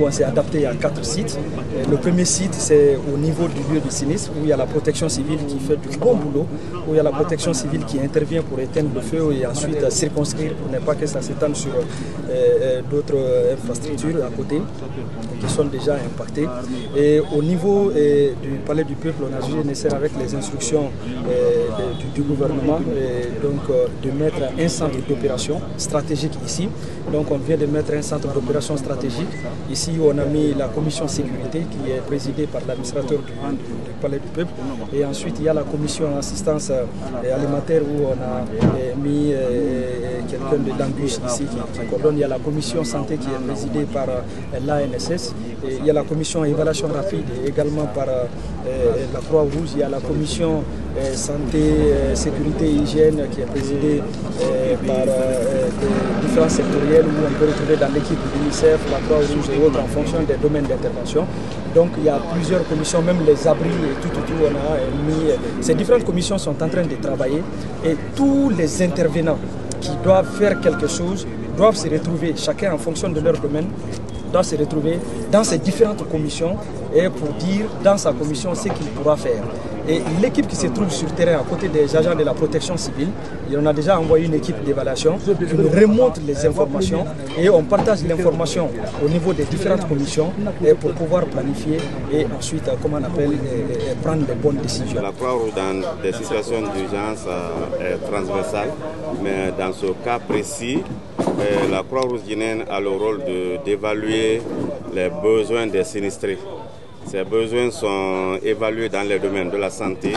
on s'est adapté à 4 sites. Le premier site, c'est au niveau du lieu du sinistre, où il y a la protection civile qui fait du bon boulot, où il y a la protection civile qui intervient pour éteindre le feu et ensuite circonscrire pour ne pas que ça s'étende sur d'autres infrastructures à côté qui sont déjà impactées. Et au niveau du Palais du Peuple, on a jugé nécessaire avec les instructions du gouvernement de mettre un centre d'opération stratégique ici. Donc on vient de mettre un centre d'opération stratégique. Ici on a mis la commission sécurité qui est présidée par l'administrateur du Palais du Peuple. Et ensuite il y a la commission assistance alimentaire où on a mis quelqu'un de l'embûche ici qui coordonne. Il y a la commission santé qui est présidée par l'ANSS. Il y a la commission évaluation rapide également par la Croix-Rouge. Il y a la commission santé, sécurité et hygiène qui est présidée par des différents sectoriels où on peut retrouver dans l'équipe de l'UNICEF, la Croix-Rouge et autres en fonction des domaines d'intervention. Donc il y a plusieurs commissions, même les abris et tout, on a mis. Ces différentes commissions sont en train de travailler et tous les intervenants qui doivent faire quelque chose doivent se retrouver, chacun en fonction de leur domaine, doit se retrouver dans ces différentes commissions et pour dire dans sa commission ce qu'il pourra faire. Et l'équipe qui se trouve sur le terrain à côté des agents de la protection civile, on a déjà envoyé une équipe d'évaluation qui nous remonte les informations et on partage l'information au niveau des différentes commissions pour pouvoir planifier et ensuite, comment on appelle, prendre les bonnes décisions. La Croix-Rouge dans des situations d'urgence est transversale, mais dans ce cas précis, la Croix-Rouge guinéenne a le rôle d'évaluer les besoins des sinistrés. Ces besoins sont évalués dans les domaines de la santé,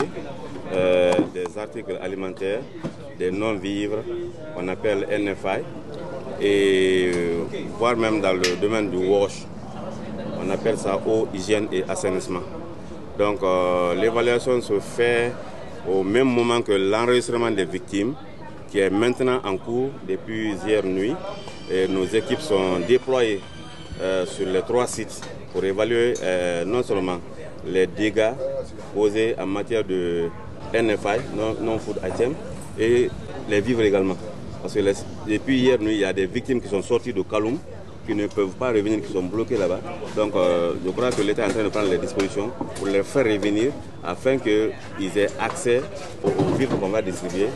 des articles alimentaires, des non-vivres, qu'on appelle NFI, et voire même dans le domaine du WASH, on appelle ça eau, hygiène et assainissement. Donc l'évaluation se fait au même moment que l'enregistrement des victimes, qui est maintenant en cours depuis hier nuit. Et nos équipes sont déployées sur les 3 sites pour évaluer non seulement les dégâts causés en matière de NFI, non-food item, et les vivres également. Parce que depuis hier nuit, il y a des victimes qui sont sorties de Kaloum, qui ne peuvent pas revenir, qui sont bloquées là-bas. Donc je crois que l'État est en train de prendre les dispositions pour les faire revenir afin qu'ils aient accès aux vivres qu'on va distribuer.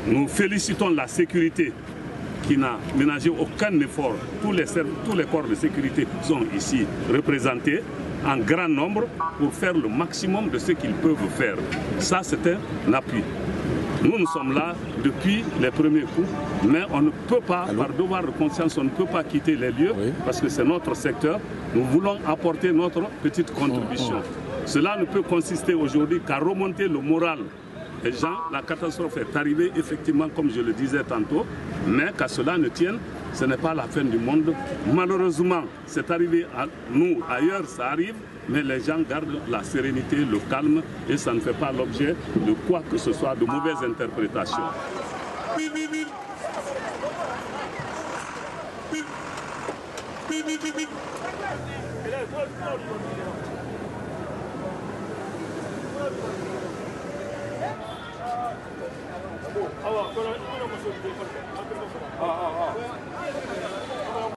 Nous félicitons la sécurité qui n'a ménagé aucun effort. Tous les corps de sécurité sont ici représentés en grand nombre pour faire le maximum de ce qu'ils peuvent faire. Ça, c'est un appui. Nous sommes là depuis les premiers coups, mais on ne peut pas, par devoir de conscience, on ne peut pas quitter les lieux parce que c'est notre secteur. Nous voulons apporter notre petite contribution. Cela ne peut consister aujourd'hui qu'à remonter le moral des gens. La catastrophe est arrivée, effectivement, comme je le disais tantôt, mais qu'à cela ne tienne, ce n'est pas la fin du monde. Malheureusement, c'est arrivé à nous, ailleurs ça arrive, mais les gens gardent la sérénité, le calme, et ça ne fait pas l'objet de quoi que ce soit, de mauvaises interprétations.